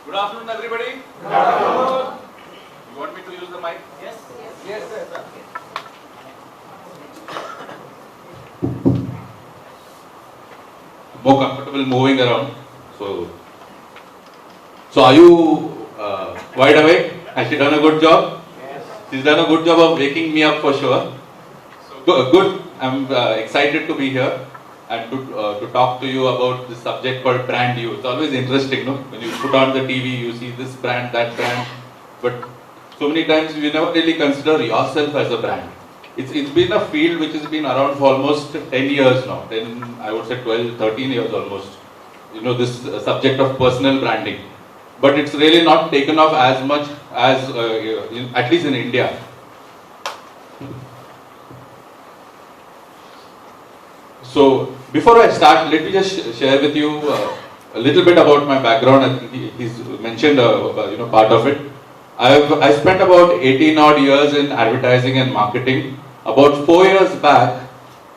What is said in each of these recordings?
Good afternoon, everybody. Good afternoon. You want me to use the mic? Yes. Yes, sir. More comfortable moving around. So are you wide awake? Has she done a good job? Yes. She's done a good job of waking me up for sure. So good. I'm excited to be here and to talk to you about this subject called brand you. It's always interesting, no? When you put on the TV, you see this brand, that brand, but so many times you never really consider yourself as a brand. It's been a field which has been around for almost 10 years now. 10, I would say 12, 13 years almost. You know, this subject of personal branding. But it's really not taken off as much as, at least in India. So, before I start, let me just share with you a little bit about my background. I think he's mentioned part of it. I spent about 18 odd years in advertising and marketing. About 4 years back,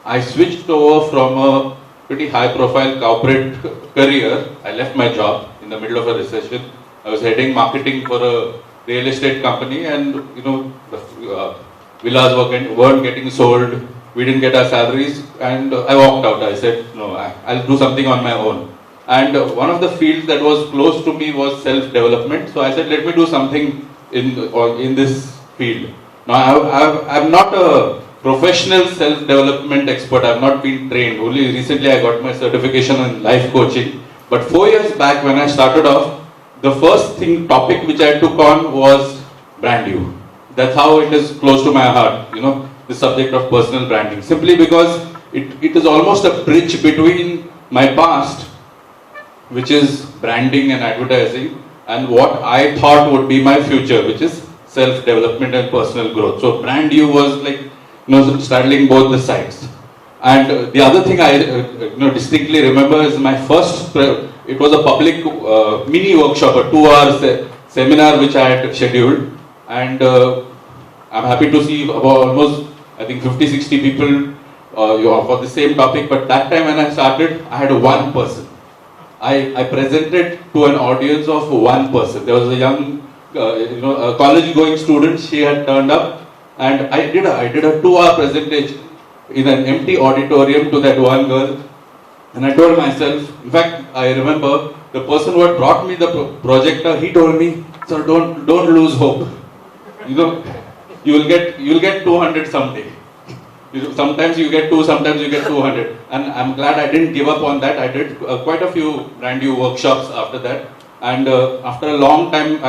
I switched over from a pretty high profile corporate career. I left my job in the middle of a recession. I was heading marketing for a real estate company, and the villas weren't getting sold. We didn't get our salaries, and I walked out. I said, no, I'll do something on my own. And one of the fields that was close to me was self-development. So I said, let me do something in this field. Now, I'm not a professional self-development expert. I've not been trained. Only recently I got my certification in life coaching. But 4 years back when I started off, the first topic which I took on was brand you. That's how it is close to my heart, the subject of personal branding. Simply because it is almost a bridge between my past, which is branding and advertising, and what I thought would be my future, which is self-development and personal growth. So brand you was like, straddling both the sides. And the other thing I distinctly remember is my first, it was a public mini workshop, a 2-hour seminar which I had scheduled. And I'm happy to see about almost, I think 50-60 people for the same topic. But that time when I started, I had one person. I presented to an audience of one person. There was a young, a college-going student. She had turned up, and I did a 2-hour presentation in an empty auditorium to that one girl. And I told myself, in fact, I remember the person who had brought me the projector. He told me, "Sir, don't lose hope. You'll get 200 someday. Sometimes you get 2, sometimes you get 200. And I'm glad I didn't give up on that. I did quite a few brand new workshops after that. And after a long time,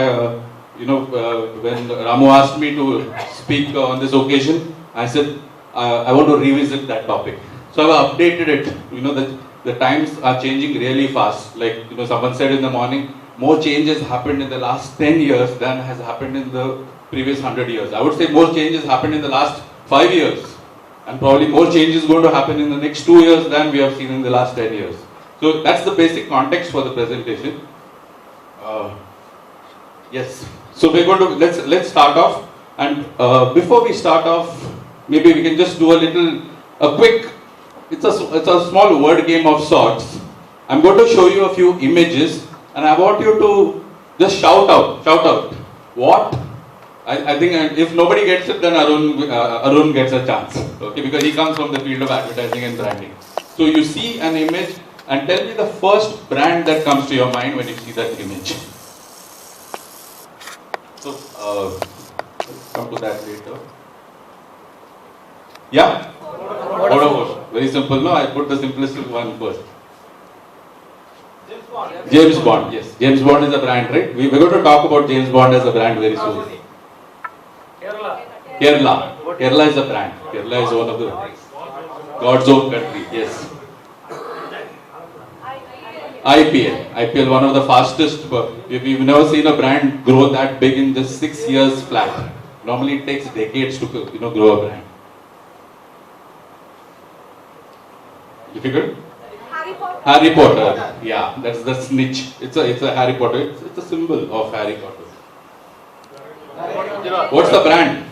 when Ramu asked me to speak on this occasion, I said, I want to revisit that topic. So I've updated it. The times are changing really fast. Like, someone said in the morning, more changes happened in the last 10 years than has happened in the previous 100 years. I would say more changes happened in the last 5 years. And probably more change is going to happen in the next 2 years than we have seen in the last 10 years. So that's the basic context for the presentation. Yes. So we're going to let's start off. And before we start off, maybe we can just do a quick. It's a small word game of sorts. I'm going to show you a few images, and I want you to just shout out. What? I think if nobody gets it, then Arun gets a chance, okay? Because he comes from the field of advertising and branding. So you see an image and tell me the first brand that comes to your mind when you see that image. So let's come to that later. Yeah? Vodafone. Very simple, no? I put the simplest one first. James Bond, yes. James Bond is a brand, right? We're going to talk about James Bond as a brand very soon. Kerala is a brand. Kerala is one of the God's own country. Yes. IPL, one of the fastest. We've never seen a brand grow that big in just 6 years flat. Normally it takes decades to grow a brand. Difficult? Harry Potter. Yeah, that's the snitch. It's a Harry Potter. It's a symbol of Harry Potter. What's the brand?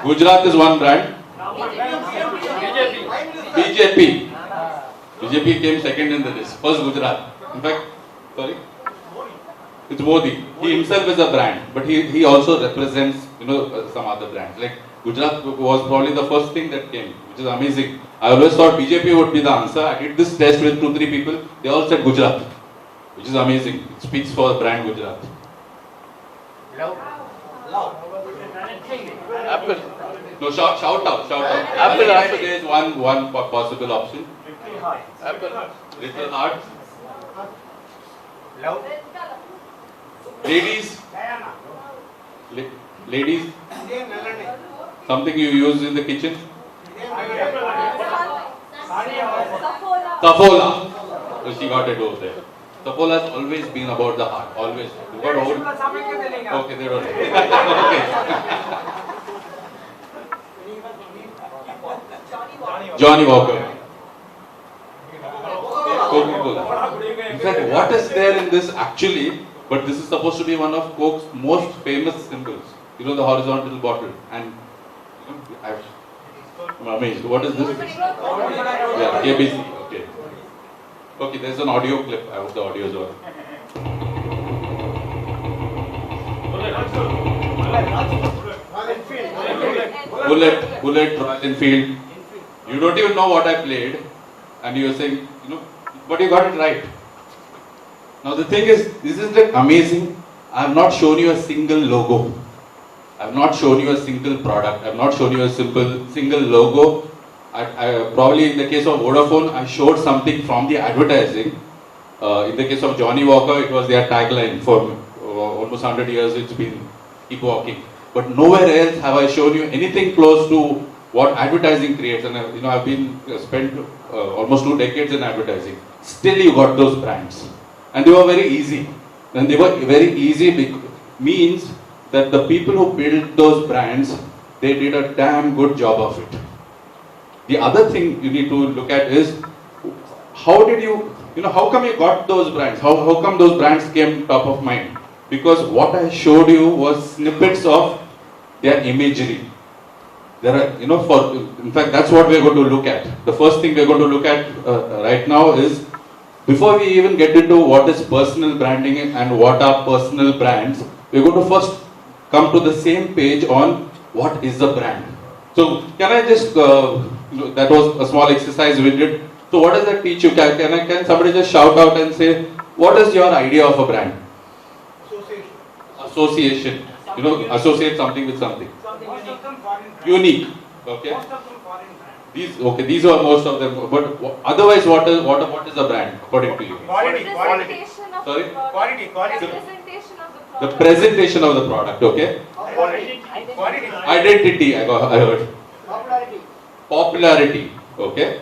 Gujarat is one brand. BJP. BJP came second in the list. First Gujarat. In fact, sorry. It's Modi. He himself is a brand, but he also represents, you know, some other brands. Like Gujarat was probably the first thing that came, which is amazing. I always thought BJP would be the answer. I did this test with 2-3 people. They all said Gujarat, which is amazing. It speaks for the brand Gujarat. Apple. No, shout out. Apple. There is one possible option. Apple. Little hard. Love. Ladies. Ladies. Something you use in the kitchen. Safola. So she got it over there. Safola has always been about the heart. Always. You got old. Okay, they don't. Okay. Johnny Walker. Coca-Cola. In fact, what is there in this actually? But this is supposed to be one of Coke's most famous symbols. You know, the horizontal bottle. And you know, I'm amazed. What is this? Yeah, KBC. Okay. Okay, there's an audio clip. I hope the audio is on. Bullet, Royal Enfield. You don't even know what I played, and you're saying, you know, but you got it right. Now the thing is, this is like amazing. I have not shown you a single logo. I have not shown you a single product. I have not shown you a single logo. I probably in the case of Vodafone, I showed something from the advertising. In the case of Johnny Walker, it was their tagline for almost 100 years. It's been keep walking. But nowhere else have I shown you anything close to what advertising creates. And you know, I've been spent almost 2 decades in advertising. Still, you got those brands, and they were very easy. And they were very easy means that the people who built those brands, they did a damn good job of it. The other thing you need to look at is how did you know, how come you got those brands? How come those brands came top of mind? Because what I showed you was snippets of their imagery. There are, you know, in fact, that's what we're going to look at. The first thing we're going to look at right now is, before we even get into what is personal branding and what are personal brands, we're going to first come to the same page on what is a brand. So, can I just, you know, that was a small exercise we did. So, what does that teach you? Can somebody just shout out and say, what is your idea of a brand? Association. You know, associate something with something. Unique. Okay. These are most of them. But otherwise, what is a brand according to you? Quality. Sorry. Quality. The presentation of the product. Okay. Quality. Identity. I heard. Popularity. Okay.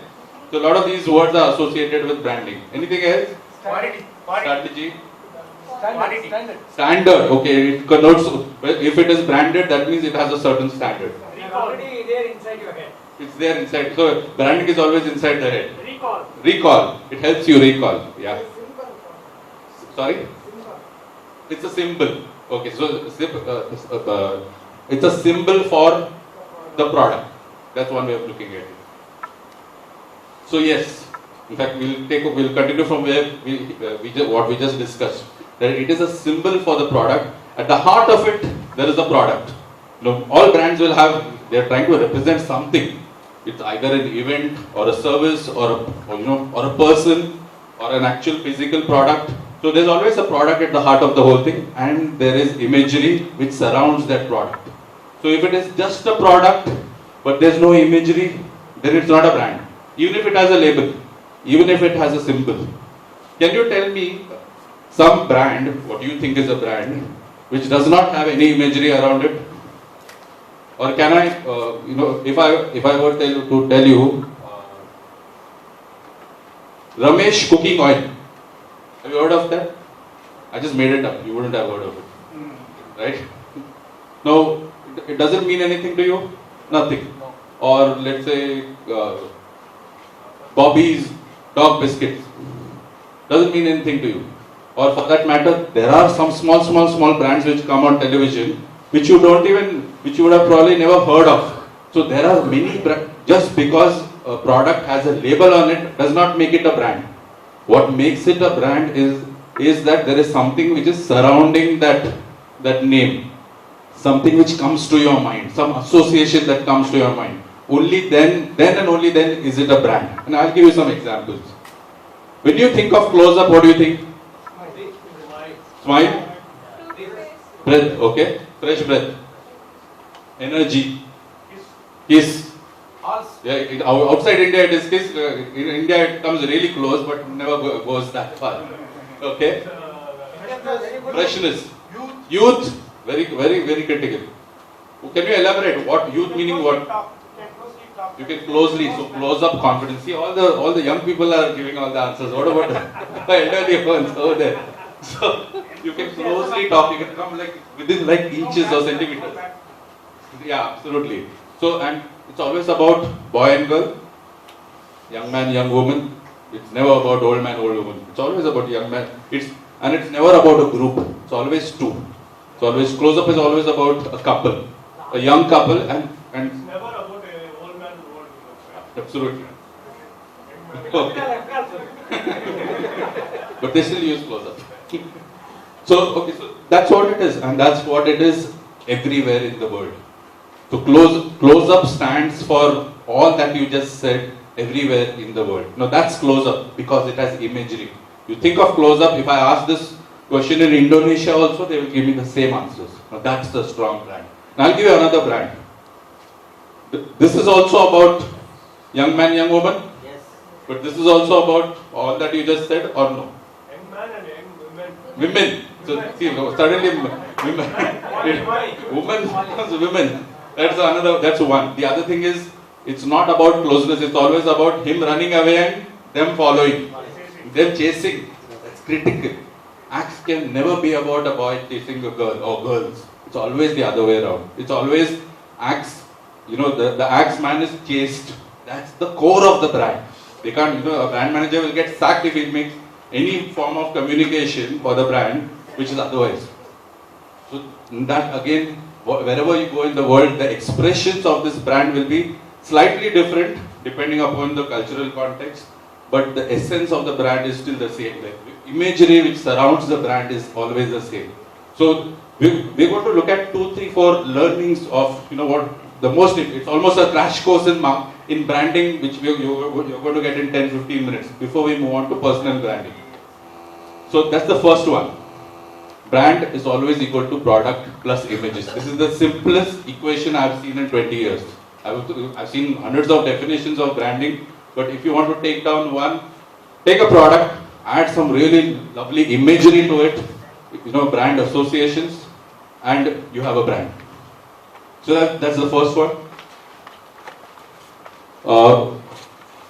So a lot of these words are associated with branding. Anything else? Quality. Strategy. Standard. Okay. It connotes, if it is branded, that means it has a certain standard. Already there inside your head. It's there inside. So branding is always inside the head. Recall. Recall. It helps you recall. Yeah. Sorry? It's a symbol. Okay. So it's a symbol for the product. That's one way of looking at it. So yes, in fact, we'll continue from where what we just discussed. That it is a symbol for the product. At the heart of it, there is a product. You know, all brands will have. They are trying to represent something. It's either an event or a service or a person or an actual physical product. So there's always a product at the heart of the whole thing, and there is imagery which surrounds that product. So if it is just a product, but there's no imagery, then it's not a brand. Even if it has a label, even if it has a symbol. Can you tell me some brand, what you think is a brand, which does not have any imagery around it? Or can I, if I were to tell you, Ramesh cooking oil. Have you heard of that? I just made it up. You wouldn't have heard of it, right? No, it doesn't mean anything to you. Nothing. Or let's say Bobby's dog biscuits. Doesn't mean anything to you. Or for that matter, there are some small brands which come on television which you would have probably never heard of. So there are many brands. Just because a product has a label on it does not make it a brand. What makes it a brand is is that there is something which is surrounding that name, something which comes to your mind, some association that comes to your mind. Only then and only then is it a brand. And I'll give you some examples. When you think of close-up, what do you think? Smile? Breath, okay. Fresh breath. Energy. Kiss. Yeah, outside India it is kiss. In India it comes really close, but never goes that far. Okay. Freshness. Youth. Very, very, very critical. Can you elaborate what youth meaning? What? You can closely, so close up confidence. See, all the young people are giving all the answers. What about the elderly ones over there? So you can closely talk. You can come like within like inches or centimeters. Yeah, absolutely. So and it's always about boy and girl, young man, young woman. It's never about old man, old woman. It's always about young man. It's never about a group. It's always two. It's always close up is always about a couple, a young couple and. It's never about a old man and old woman. Absolutely. Okay. But they still use close up. So that's what it is, and that's what it is everywhere in the world. So close up stands for all that you just said everywhere in the world. Now that's close up because it has imagery. You think of close up, if I ask this question in Indonesia also, they will give me the same answers. Now that's the strong brand. Now I'll give you another brand. This is also about young man, young woman. Yes. But this is also about all that you just said, or no? Young man and young women. Women. So see, suddenly women becomes women. That's one. The other thing is, it's not about closeness. It's always about him running away and them following, them chasing. That's critical. Acts can never be about a boy chasing a girl or girls. It's always the other way around. It's always acts. You know, the axe man is chased. That's the core of the brand. They can't, a brand manager will get sacked if he makes any form of communication for the brand which is otherwise. So that again, wherever you go in the world, the expressions of this brand will be slightly different depending upon the cultural context, but the essence of the brand is still the same. The imagery which surrounds the brand is always the same. So we're going to look at 2, 3, 4 learnings of what. It's almost a crash course in branding, which you're going to get in 10-15 minutes before we move on to personal branding. So that's the first one. Brand is always equal to product plus images. This is the simplest equation I've seen in 20 years. I've seen hundreds of definitions of branding, but if you want to take down one, take a product, add some really lovely imagery to it, brand associations, and you have a brand. So that's the first one.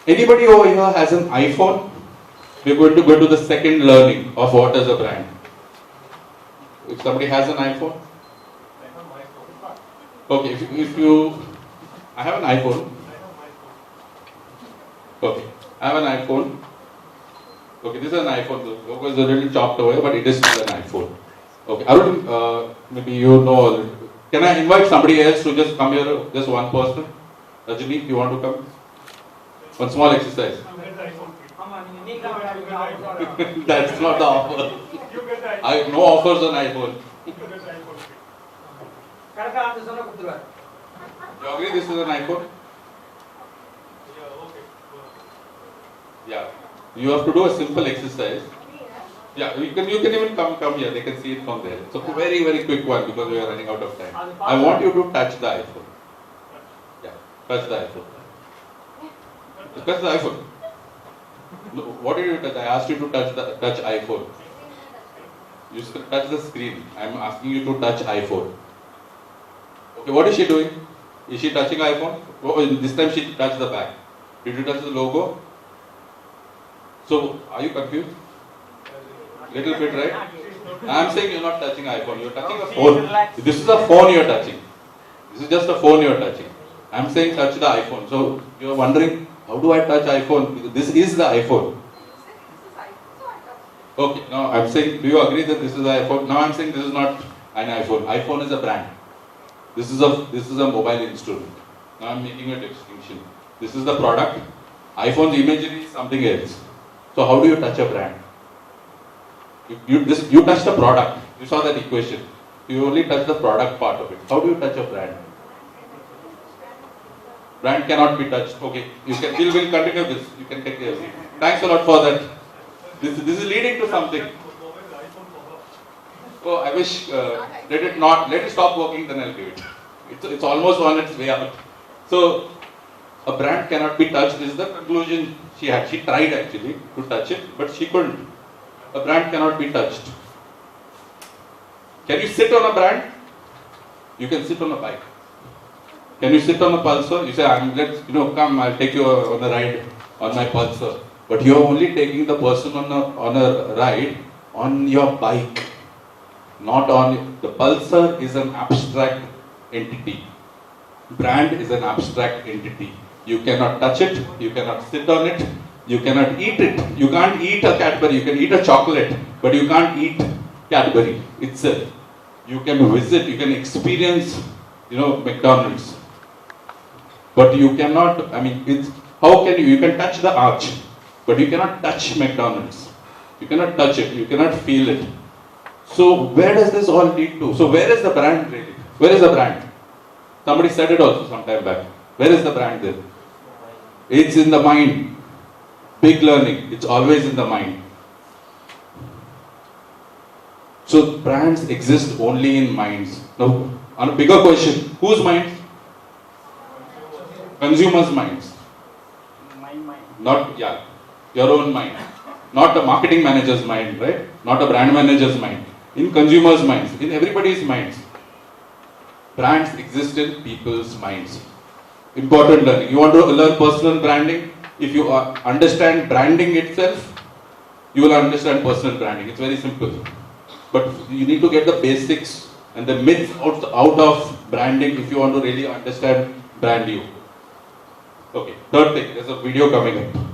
Anybody over here has an iPhone? We're going to go to the second learning of what is a brand. If somebody has an iPhone? Okay, I have an iPhone. Okay, I have an iPhone. Okay, this is an iPhone. The logo is a little chopped away, but it is still an iPhone. Okay, Arun, maybe you know. Can I invite somebody else to just come here, just one person? Rajini, you want to come? One small exercise. That's not the offer. I have no offers on iPhone. You agree this is an iPhone? Yeah. You have to do a simple exercise. Yeah, you can even come here. They can see it from there. It's a very, very quick one because we are running out of time. I want you to touch the iPhone. Yeah, touch the iPhone. Touch the iPhone. No, what did you touch? I asked you to touch iPhone. You touch the screen. I am asking you to touch iPhone. Okay, what is she doing? Is she touching iPhone? Oh, this time she touched the back. Did you touch the logo? So, are you confused? Little bit, right? I am saying you're not touching iPhone, you're touching a phone. This is a phone you're touching. This is just a phone you're touching. I am saying touch the iPhone. So you're wondering, how do I touch iPhone? This is the iPhone. Okay, now I'm saying, do you agree that this is the iPhone? Now I'm saying this is not an iPhone. iPhone is a brand. This is a mobile instrument. Now I'm making a distinction. This is the product. iPhone's imagery is something else. So how do you touch a brand? You touch the product. You saw that equation. You only touch the product part of it. How do you touch a brand? Brand cannot be touched. Okay, you can. We'll continue this. You can take care. Thanks a lot for that. This is leading to something. Oh, I wish let it stop working. Then I'll give it. It's almost on its way out. So a brand cannot be touched is the conclusion she had. She tried actually to touch it, but she couldn't. A brand cannot be touched. Can you sit on a brand? You can sit on a bike. Can you sit on a Pulsar? You say, come, I'll take you on a ride on my Pulsar. But you're only taking the person on a ride on your bike, not on the Pulsar is an abstract entity. Brand is an abstract entity. You cannot touch it, you cannot sit on it, you cannot eat it. You can't eat a Cadbury, you can eat a chocolate, but you can't eat Cadbury itself. You can visit, you can experience, McDonald's. But you cannot, how can you can touch the arch, but you cannot touch McDonald's. You cannot touch it, you cannot feel it. So where does this all lead to? So where is the brand really? Where is the brand? Somebody said it also some time back. Where is the brand there? It's in the mind. Big learning, it's always in the mind. So brands exist only in minds. Now, on a bigger question, whose minds? Consumers' minds. My mind. Not, your own mind. Not a marketing manager's mind, right? Not a brand manager's mind. In consumers' minds, in everybody's minds. Brands exist in people's minds. Important learning. You want to learn personal branding? If you understand branding itself, you will understand personal branding. It's very simple. But you need to get the basics and the myths out of branding if you want to really understand brand you. Okay, third thing, there's a video coming up.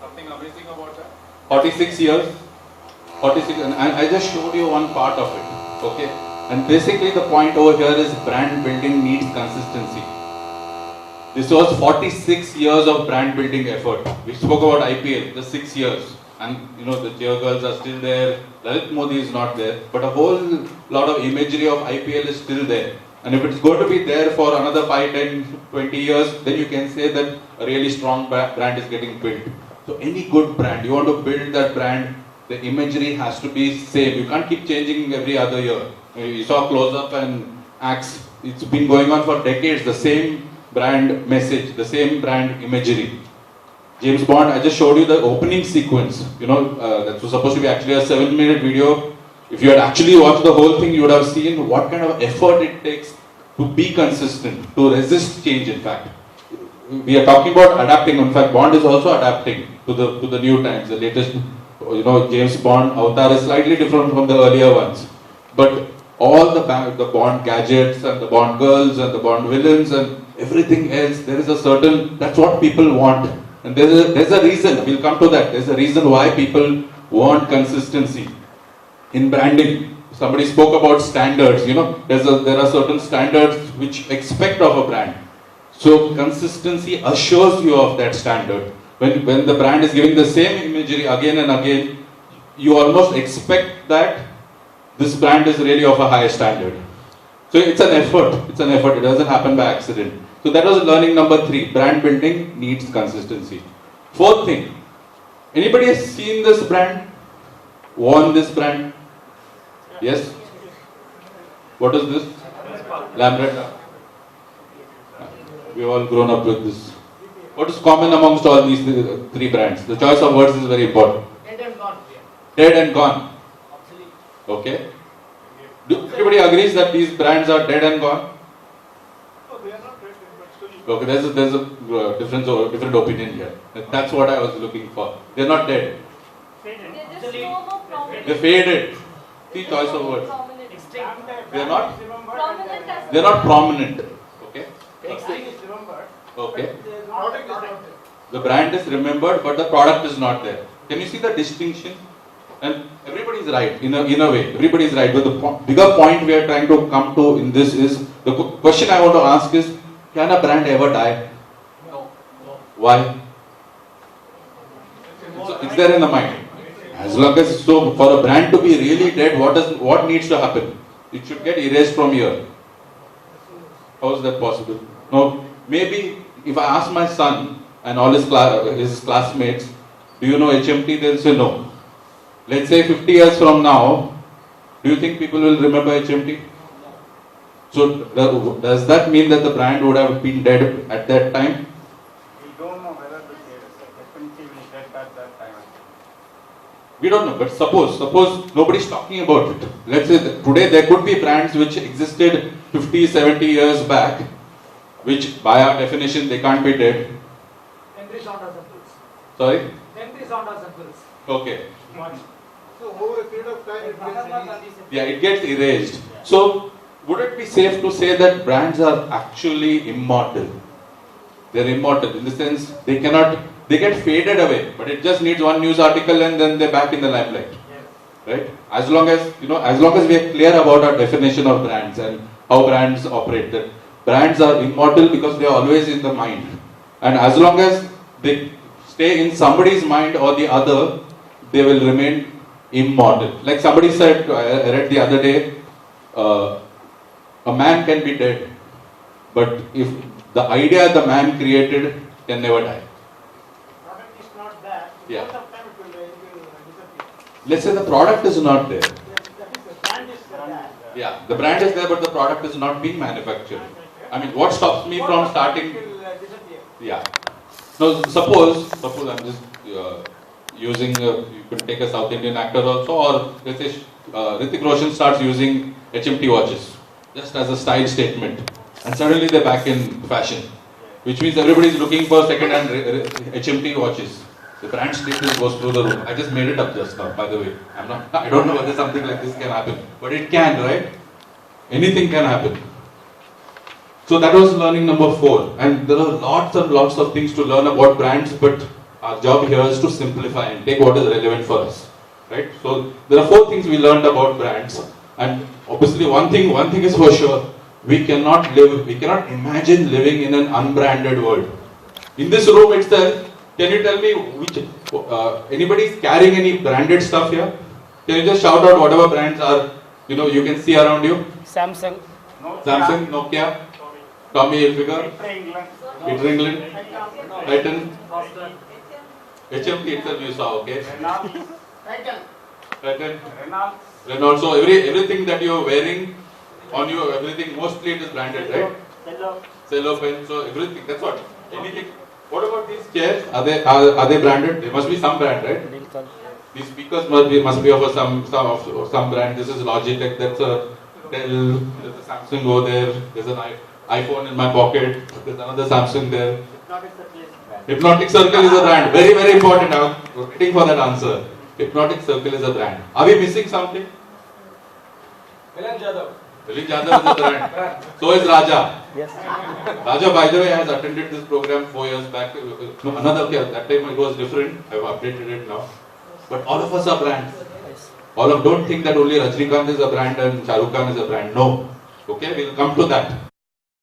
something amazing about that? 46 years. 46, and I just showed you one part of it. Okay? And basically the point over here is brand building needs consistency. This was 46 years of brand building effort. We spoke about IPL, the 6 years. And you know, the cheer girls are still there, Lalit Modi is not there, but a whole lot of imagery of IPL is still there. And if it's going to be there for another 5, 10, 20 years, then you can say that a really strong brand is getting built. So any good brand, you want to build that brand, the imagery has to be same. You can't keep changing every other year. You saw Close Up and Axe, it's been going on for decades, the same brand message, the same brand imagery. James Bond, I just showed you the opening sequence. You know, that was supposed to be actually a 7-minute video. If you had actually watched the whole thing, you would have seen what kind of effort it takes to be consistent, to resist change. In fact, we are talking about adapting. In fact, Bond is also adapting to the new times. The latest, you know, James Bond avatar is slightly different from the earlier ones, but all the Bond gadgets and the Bond girls and the Bond villains and everything else, there is a certain, that's what people want. And there's a reason, we'll come to that, there's a reason why people want consistency in branding. Somebody spoke about standards, you know, there are certain standards which expect of a brand. So consistency assures you of that standard. When the brand is giving the same imagery again and again, you almost expect that this brand is really of a higher standard. So it's an effort, it doesn't happen by accident. So that was learning number 3, brand building needs consistency. 4th thing, anybody has seen this brand? Worn this brand? Yes? What is this? Lambret. We've all grown up with this. What is common amongst all these 3 brands? The choice of words is very important. Dead and gone. Dead and gone. Obsolete. Okay. Everybody agrees that these brands are dead and gone? No, they are not dead, but still. Okay, there's a different opinion here. That's what I was looking for. They're not dead. Faded. They're just Obsolete. no more prominent. They're faded. See, choice of words. Prominent. Extinct. They're not. Prominent as They're not prominent. Okay. Extinct is remembered. Okay. The product is not there. The brand is remembered, but the product is not there. Can you see the distinction? And everybody is right in a way. Everybody is right. But the bigger point we are trying to come to in this is the question I want to ask is: can a brand ever die? No. Why? It's there in the mind. As long as for a brand to be really dead, what needs to happen? It should get erased from here. How is that possible? No, maybe if I ask my son and all his classmates, do you know HMT? They'll say no. Let's say 50 years from now, do you think people will remember HMT? So does that mean that the brand would have been dead at that time? We don't know whether the FMC will get at that time. We don't know, but suppose nobody's talking about it. Let's say that today there could be brands which existed 50, 70 years back, which by our definition they can't be dead. Entry sound samples. Sorry? Entry sound samples. Okay. So over a period of time it gets released. Yeah, it gets erased. So would it be safe to say that brands are actually immortal? They're immortal in the sense they get faded away, but it just needs one news article and then they're back in the limelight. Yes. Right? As long as we are clear about our definition of brands and how brands operate, that brands are immortal because they are always in the mind. And as long as they stay in somebody's mind or the other, they will remain immortal. Like somebody said, I read the other day, a man can be dead, but if the idea the man created can never die. Product is not there. Yeah. Most of time it will disappear. Let's say the product is not there. That is the brand is there. Yeah, the brand is there, but the product is not being manufactured. I mean, what stops me from starting? It will disappear. Yeah. No, suppose I'm just using, you could take a South Indian actor also, or let's say Hrithik Roshan starts using HMT watches, just as a style statement. And suddenly they're back in fashion. Which means everybody is looking for second-hand HMT watches. The brand status goes through the roof. I just made it up just now, by the way. I don't know whether something like this can happen. But it can, right? Anything can happen. So that was learning number 4. And there are lots and lots of things to learn about brands, but Our job here is to simplify and take what is relevant for us, right? So there are 4 things we learned about brands, and obviously one thing is for sure: we cannot imagine living in an unbranded world. In this room itself, can you tell me which anybody is carrying any branded stuff here? Can you just shout out whatever brands are you can see around you? Samsung. Samsung, Nokia, Tommy Hilfiger, England. Peter England, Titan, HMT itself you saw, okay? Titan, Renault. So everything that you are wearing on you, everything mostly it is branded, right? Cello pen, so everything. That's what. Anything. What about these chairs? Are they branded? There must be some brand, right? These speakers must be of some brand. This is Logitech. That's a Dell. There's a Samsung over there. There's an iPhone in my pocket. There's another Samsung there. Hypnotic Circle is a brand. Very, very important. I was waiting for that answer. Hypnotic Circle is a brand. Are we missing something? Milan Jadhav. Milan Jadhav is a brand. So is Raja. Yes. Raja, by the way, has attended this program 4 years back. No, that time it was different. I've updated it now. But all of us are brands. Don't think that only Rajnikant is a brand and Shah Rukh Khan is a brand. No. Okay, we'll come to that.